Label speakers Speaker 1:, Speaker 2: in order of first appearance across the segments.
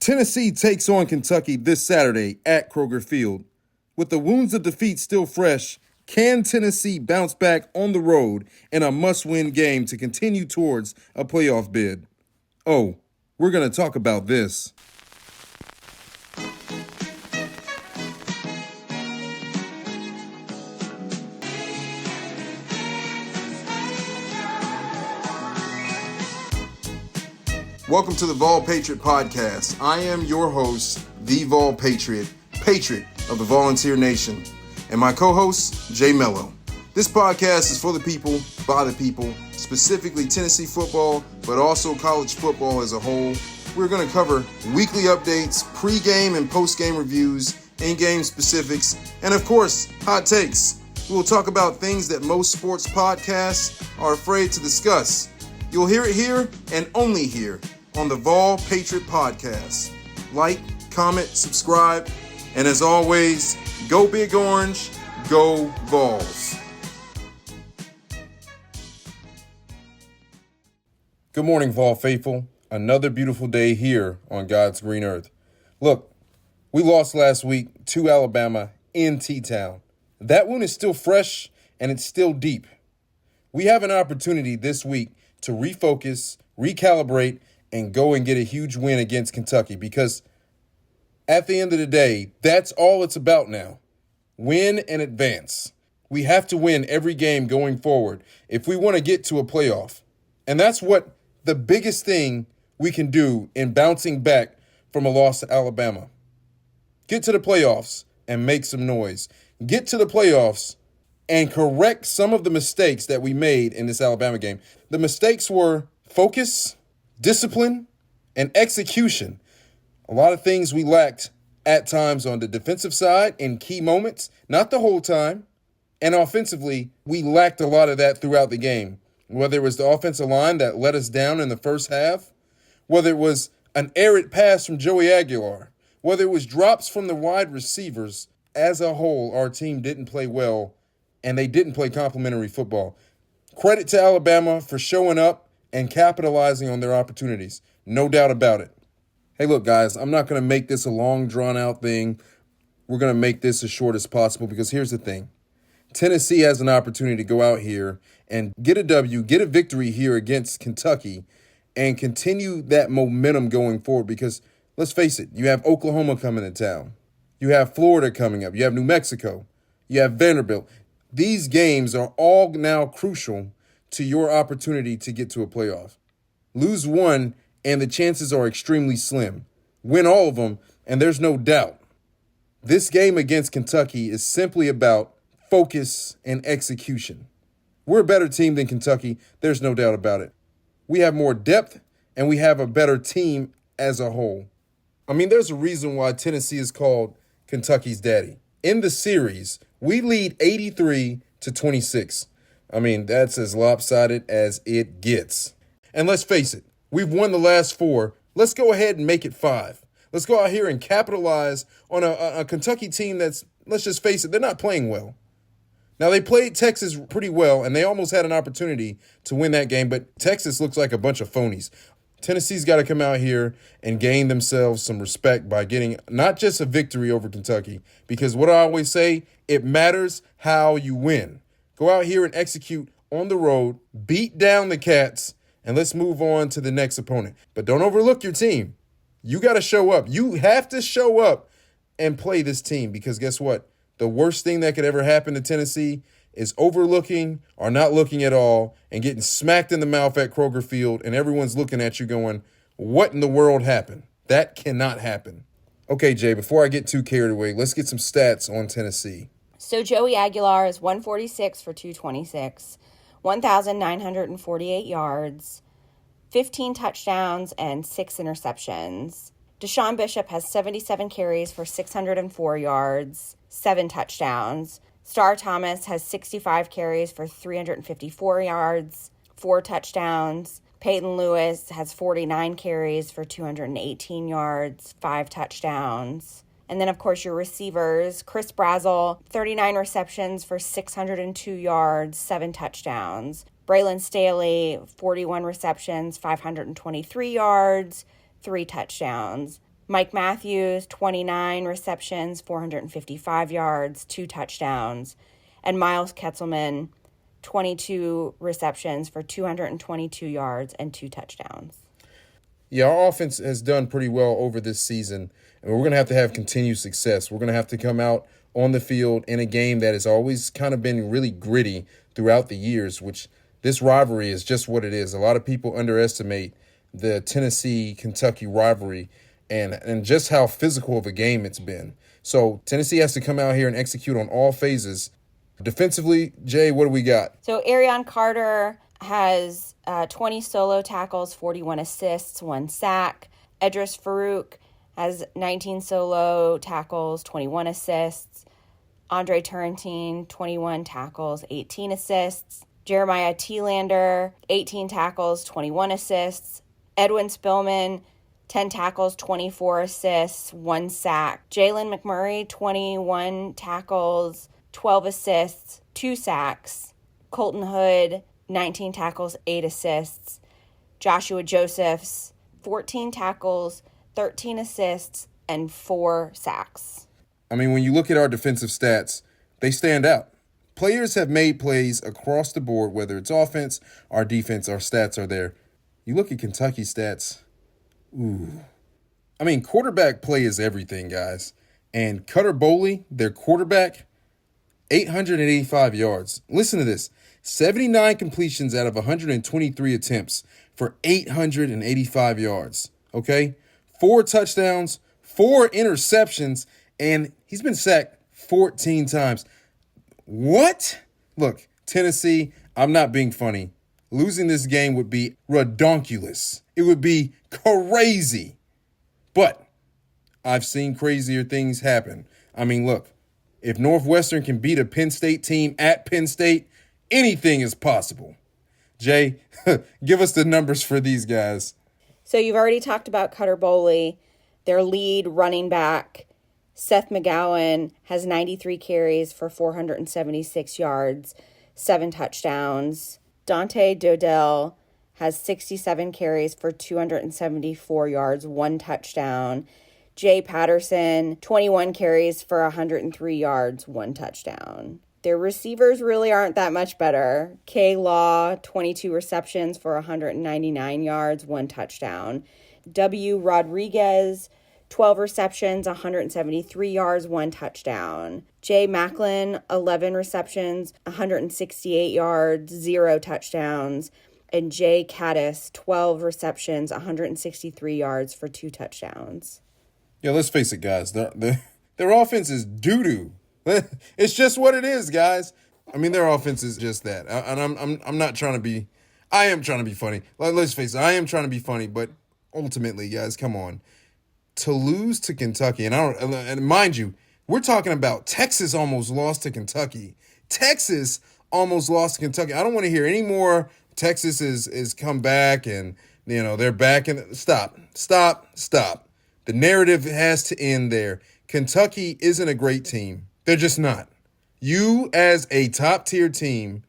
Speaker 1: Tennessee takes on Kentucky this Saturday at Kroger Field. With the wounds of defeat still fresh, can Tennessee bounce back on the road in a must-win game to continue towards a playoff bid? Oh, we're going to talk about this. Welcome to the Vol Patriot Podcast. I am your host, the Vol Patriot, Patriot of the Volunteer Nation, and my co-host, J-Mello. This podcast is for the people, by the people, specifically Tennessee football, but also college football as a whole. We're going to cover weekly updates, pre-game and post-game reviews, in-game specifics, and of course, hot takes. We will talk about things that most sports podcasts are afraid to discuss. You'll hear it here and only here on the Vol Patriot Podcast. Like, comment, subscribe, and as always, go Big Orange, go Vols. Good morning, Vol faithful. Another beautiful day here on God's green earth. Look, we lost last week to Alabama in T-Town. That wound is still fresh and it's still deep. We have an opportunity this week to refocus, recalibrate, and go and get a huge win against Kentucky, because at the end of the day, that's all it's about now. Win and advance. We have to win every game going forward if we want to get to a playoff. And that's what the biggest thing we can do in bouncing back from a loss to Alabama. Get to the playoffs and make some noise. Get to the playoffs and correct some of the mistakes that we made in this Alabama game. The mistakes were focus, discipline, and execution. A lot of things we lacked at times on the defensive side in key moments, not the whole time. And offensively, we lacked a lot of that throughout the game. Whether it was the offensive line that let us down in the first half, whether it was an errant pass from Joey Aguilar, whether it was drops from the wide receivers, as a whole, our team didn't play well, and they didn't play complimentary football. Credit to Alabama for showing up and capitalizing on their opportunities. No doubt about it. Hey, look, guys, I'm not going to make this a long, drawn-out thing. We're going to make this as short as possible, because here's the thing. Tennessee has an opportunity to go out here and get a W, get a victory here against Kentucky, and continue that momentum going forward, because let's face it, you have Oklahoma coming to town. You have Florida coming up. You have New Mexico. You have Vanderbilt. These games are all now crucial to your opportunity to get to a playoff. Lose one, and the chances are extremely slim. Win all of them, and there's no doubt. This game against Kentucky is simply about focus and execution. We're a better team than Kentucky. There's no doubt about it. We have more depth, and we have a better team as a whole. I mean, there's a reason why Tennessee is called Kentucky's daddy. In the series, we lead 83-26. I mean, that's as lopsided as it gets. And let's face it, we've won the last 4. Let's go ahead and make it 5. Let's go out here and capitalize on a Kentucky team that's, let's just face it, they're not playing well. Now, they played Texas pretty well, and they almost had an opportunity to win that game, but Texas looks like a bunch of phonies. Tennessee's got to come out here and gain themselves some respect by getting not just a victory over Kentucky, because what I always say, it matters how you win. Go out here and execute on the road, beat down the Cats, and let's move on to the next opponent. But don't overlook your team. You got to show up. You have to show up and play this team, because guess what? The worst thing that could ever happen to Tennessee is overlooking or not looking at all and getting smacked in the mouth at Kroger Field, and everyone's looking at you going, what in the world happened? That cannot happen. Okay, Jay, before I get too carried away, let's get some stats on Tennessee.
Speaker 2: So Joey Aguilar is 146 for 226, 1,948 yards, 15 touchdowns, and 6 interceptions. Deshaun Bishop has 77 carries for 604 yards, 7 touchdowns. Star Thomas has 65 carries for 354 yards, 4 touchdowns. Peyton Lewis has 49 carries for 218 yards, 5 touchdowns. And then, of course, your receivers, Chris Brazzell, 39 receptions for 602 yards, 7 touchdowns. Braylon Staley, 41 receptions, 523 yards, 3 touchdowns. Mike Matthews, 29 receptions, 455 yards, 2 touchdowns. And Miles Ketzelman, 22 receptions for 222 yards and 2 touchdowns.
Speaker 1: Yeah, our offense has done pretty well over this season, and we're going to have continued success. We're going to have to come out on the field in a game that has always kind of been really gritty throughout the years, which this rivalry is just what it is. A lot of people underestimate the Tennessee-Kentucky rivalry and just how physical of a game it's been. So Tennessee has to come out here and execute on all phases. Defensively, Jay, what do we got?
Speaker 2: So Arion Carter has 20 solo tackles, 41 assists, 1 sack. Edris Farooq has 19 solo tackles, 21 assists. Andre Turrentine, 21 tackles, 18 assists. Jeremiah Thielander, 18 tackles, 21 assists. Edwin Spillman, 10 tackles, 24 assists, 1 sack. Jalen McMurray, 21 tackles, 12 assists, 2 sacks. Colton Hood, 19 tackles, 8 assists. Joshua Josephs, 14 tackles, 13 assists, and 4 sacks.
Speaker 1: I mean, when you look at our defensive stats, they stand out. Players have made plays across the board, whether it's offense or defense, our stats are there. You look at Kentucky's stats, ooh. I mean, quarterback play is everything, guys. And Cutter Boley, their quarterback, 885 yards. Listen to this. 79 completions out of 123 attempts for 885 yards, okay? 4 touchdowns, 4 interceptions, and he's been sacked 14 times. What? Look, Tennessee, I'm not being funny. Losing this game would be redonkulous. It would be crazy. But I've seen crazier things happen. I mean, look, if Northwestern can beat a Penn State team at Penn State, anything is possible. Jay, give us the numbers for these guys.
Speaker 2: So you've already talked about Cutter Boley, their lead running back. Seth McGowan has 93 carries for 476 yards, 7 touchdowns. Dante Dodell has 67 carries for 274 yards, 1 touchdown. Jay Patterson, 21 carries for 103 yards, 1 touchdown. Their receivers really aren't that much better. K. Law, 22 receptions for 199 yards, 1 touchdown. W. Rodriguez, 12 receptions, 173 yards, 1 touchdown. Jay Macklin, 11 receptions, 168 yards, 0 touchdowns. And Jay Caddis, 12 receptions, 163 yards for 2 touchdowns.
Speaker 1: Yeah, let's face it, guys. Their offense is doo-doo. It's just what it is, guys. I mean, their offense is just that. And I'm not trying to be – I am trying to be funny. Let's face it, I am trying to be funny. But ultimately, guys, come on. To lose to Kentucky, and mind you, we're talking about Texas almost lost to Kentucky. Texas almost lost to Kentucky. I don't want to hear any more Texas is come back and, you know, they're back. And stop. The narrative has to end there. Kentucky isn't a great team. They're just not. You, as a top-tier team,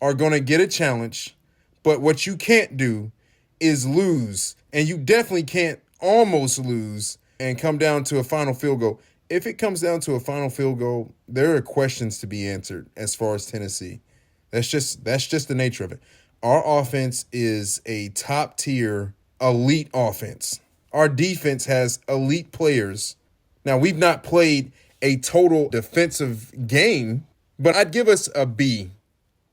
Speaker 1: are going to get a challenge, but what you can't do is lose, and you definitely can't almost lose and come down to a final field goal. If it comes down to a final field goal, there are questions to be answered as far as Tennessee. That's just the nature of it. Our offense is a top-tier elite offense. Our defense has elite players. Now, we've not played a total defensive game, but I'd give us a B.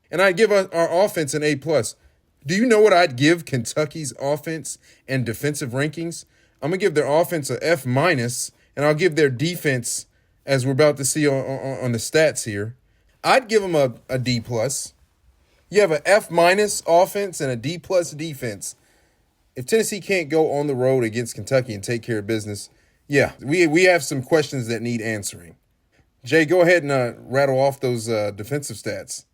Speaker 1: And I'd give our offense an A+. Do you know what I'd give Kentucky's offense and defensive rankings? I'm going to give their offense an F-, and I'll give their defense, as we're about to see on the stats here, I'd give them a D+. You have an F- offense and a D+ defense. If Tennessee can't go on the road against Kentucky and take care of business, yeah, we have some questions that need answering. Jay, go ahead and rattle off those defensive stats.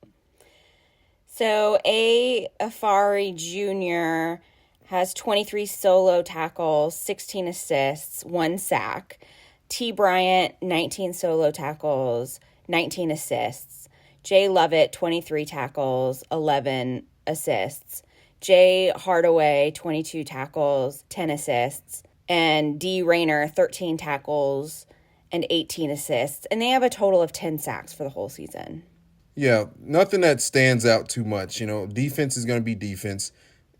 Speaker 2: So A. Afari Jr. has 23 solo tackles, 16 assists, 1 sack. T. Bryant, 19 solo tackles, 19 assists. Jay Lovett, 23 tackles, 11 assists. Jay Hardaway, 22 tackles, 10 assists. and D. Rayner, 13 tackles and 18 assists. And they have a total of 10 sacks for the whole season.
Speaker 1: Yeah, nothing that stands out too much. Defense is going to be defense.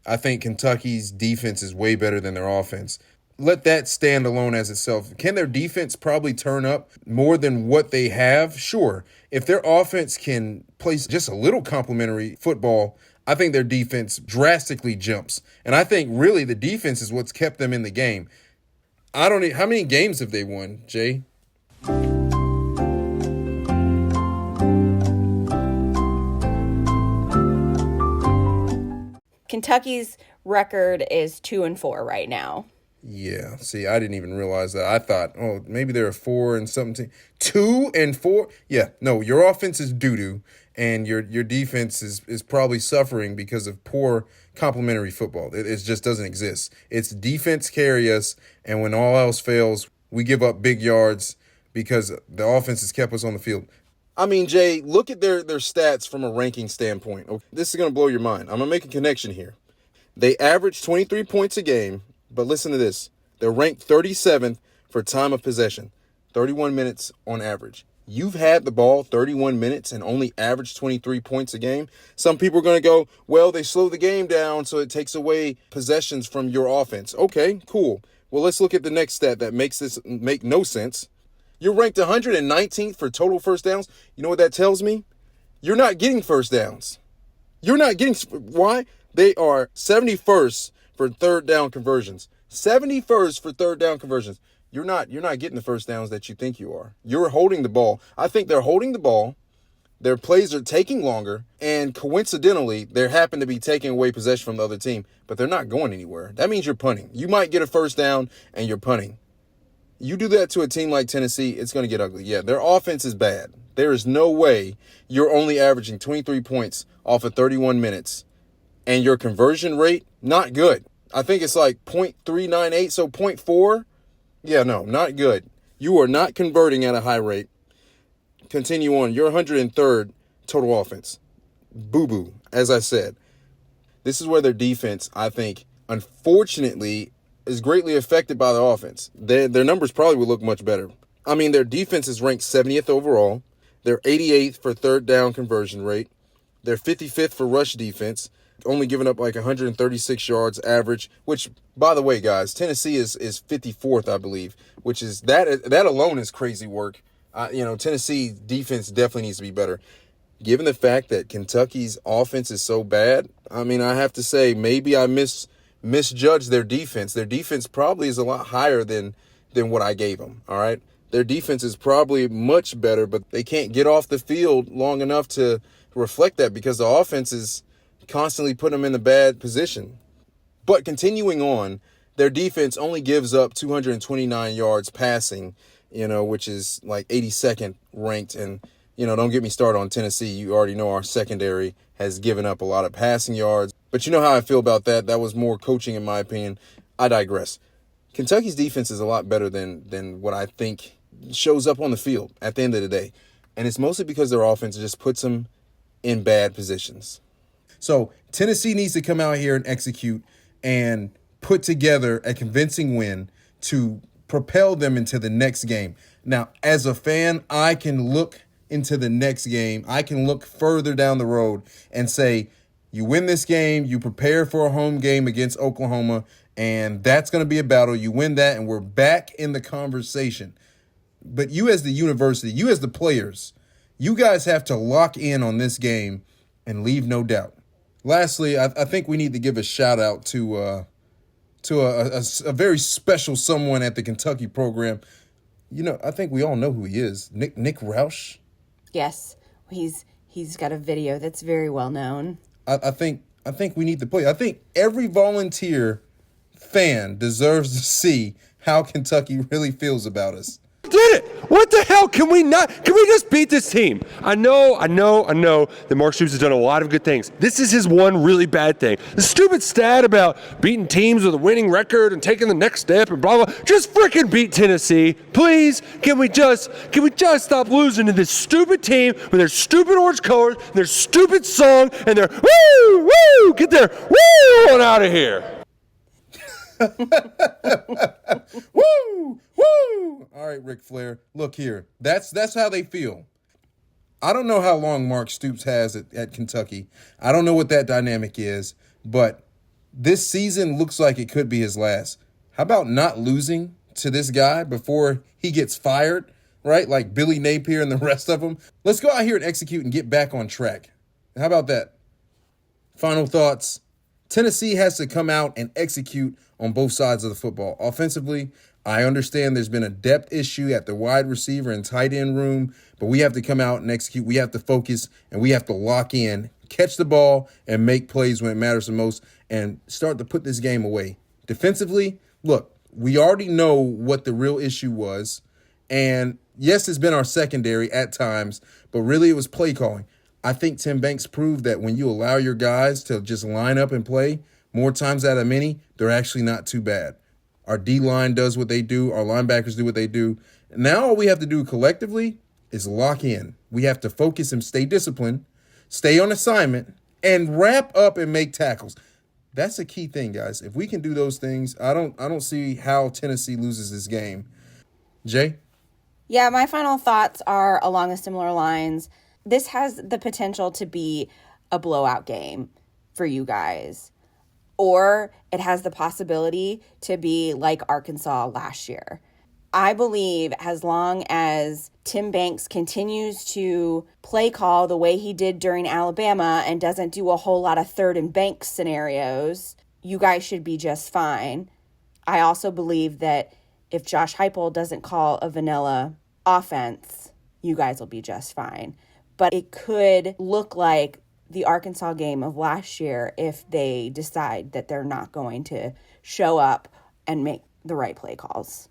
Speaker 1: I think Kentucky's defense is way better than their offense. Let that stand alone as itself. Can their defense probably turn up more than what they have? Sure. If their offense can play just a little complimentary football, I think their defense drastically jumps. And I think really the defense is what's kept them in the game. How many games have they won, Jay?
Speaker 2: Kentucky's record is 2-4 right now.
Speaker 1: Yeah, see, I didn't even realize that. I thought, maybe they're a 4 and something. 2-4? Yeah, no, your offense is doo-doo, and your defense is probably suffering because of poor complementary football. It just doesn't exist. It's defense carry us, and when all else fails, we give up big yards because the offense has kept us on the field. I mean, Jay, look at their stats from a ranking standpoint. Okay, this is going to blow your mind. I'm going to make a connection here. They average 23 points a game, but listen to this. They're ranked 37th for time of possession, 31 minutes on average. You've had the ball 31 minutes and only averaged 23 points a game. Some people are going to go, well, they slow the game down, so it takes away possessions from your offense. Okay, cool. Well, let's look at the next stat that makes this make no sense. You're ranked 119th for total first downs. You know what that tells me? You're not getting first downs. You're not getting – why? They are 71st for third down conversions. 71st for third down conversions. You're not getting the first downs that you think you are. You're holding the ball. I think they're holding the ball. Their plays are taking longer, and coincidentally, they happen to be taking away possession from the other team, but they're not going anywhere. That means you're punting. You might get a first down, and you're punting. You do that to a team like Tennessee, it's going to get ugly. Yeah, their offense is bad. There is no way you're only averaging 23 points off of 31 minutes, and your conversion rate, not good. I think it's like 0.398, so 0.4. Yeah, no, not good. You are not converting at a high rate. Continue on. You're 103rd total offense. Boo-boo, as I said. This is where their defense, I think, unfortunately, is greatly affected by the offense. Their numbers probably would look much better. I mean, their defense is ranked 70th overall. They're 88th for third down conversion rate. They're 55th for rush defense, only giving up like 136 yards average, which, by the way, guys, Tennessee is 54th, I believe, which is that alone is crazy work. Tennessee defense definitely needs to be better. Given the fact that Kentucky's offense is so bad, I mean, I have to say maybe I misjudged their defense. Their defense probably is a lot higher than what I gave them, all right? Their defense is probably much better, but they can't get off the field long enough to reflect that because the offense is constantly putting them in a bad position. But continuing on, their defense only gives up 229 yards passing, which is like 82nd ranked. And, don't get me started on Tennessee. You already know our secondary has given up a lot of passing yards. But you know how I feel about that. That was more coaching, in my opinion. I digress. Kentucky's defense is a lot better than what I think shows up on the field at the end of the day. And it's mostly because their offense just puts them in bad positions. So Tennessee needs to come out here and execute and put together a convincing win to propel them into the next game. Now, as a fan, I can look into the next game. I can look further down the road and say, you win this game, you prepare for a home game against Oklahoma, and that's going to be a battle. You win that, and we're back in the conversation. But you as the university, you as the players, you guys have to lock in on this game and leave no doubt. Lastly, I think we need to give a shout-out to a very special someone at the Kentucky program. I think we all know who he is. Nick Roush. Yes,
Speaker 2: he's got a video that's very well known.
Speaker 1: I think we need to play. I think every volunteer fan deserves to see how Kentucky really feels about us.
Speaker 3: Did it? What the hell? Can we just beat this team? I know that Mark Stoops has done a lot of good things. This is his one really bad thing. The stupid stat about beating teams with a winning record and taking the next step and blah, blah. Just freaking beat Tennessee. Please, can we just stop losing to this stupid team with their stupid orange colors, their stupid song, and their woo, get their woo on out of here.
Speaker 1: Woo! Woo! All right, Ric Flair. Look here. That's how they feel. I don't know how long Mark Stoops has at Kentucky. I don't know what that dynamic is, but this season looks like it could be his last. How about not losing to this guy before he gets fired, right? Like Billy Napier and the rest of them. Let's go out here and execute and get back on track. How about that? Final thoughts. Tennessee has to come out and execute on both sides of the football. Offensively, I understand there's been a depth issue at the wide receiver and tight end room, but we have to come out and execute. We have to focus, and we have to lock in, catch the ball, and make plays when it matters the most, and start to put this game away. Defensively, look, we already know what the real issue was, and yes, it's been our secondary at times, but really it was play calling. I think Tim Banks proved that when you allow your guys to just line up and play, more times out of many, they're actually not too bad. Our D-line does what they do. Our linebackers do what they do. Now all we have to do collectively is lock in. We have to focus and stay disciplined, stay on assignment, and wrap up and make tackles. That's a key thing, guys. If we can do those things, I don't see how Tennessee loses this game. Jay?
Speaker 2: Yeah, my final thoughts are along similar lines. This has the potential to be a blowout game for you guys. Or it has the possibility to be like Arkansas last year. I believe as long as Tim Banks continues to play call the way he did during Alabama and doesn't do a whole lot of third and bank scenarios, you guys should be just fine. I also believe that if Josh Heupel doesn't call a vanilla offense, you guys will be just fine. But it could look like the Arkansas game of last year if they decide that they're not going to show up and make the right play calls.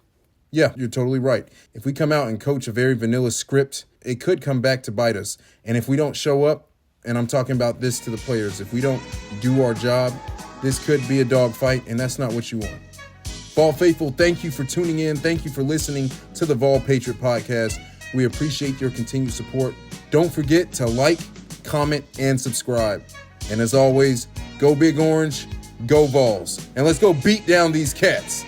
Speaker 1: Yeah, you're totally right. If we come out and coach a very vanilla script, it could come back to bite us. And if we don't show up, and I'm talking about this to the players, if we don't do our job, this could be a dogfight, and that's not what you want. Vol Faithful, thank you for tuning in. Thank you for listening to the Vol Patriot Podcast. We appreciate your continued support. Don't forget to like, comment, and subscribe. And as always, go Big Orange, go Vols. And let's go beat down these cats.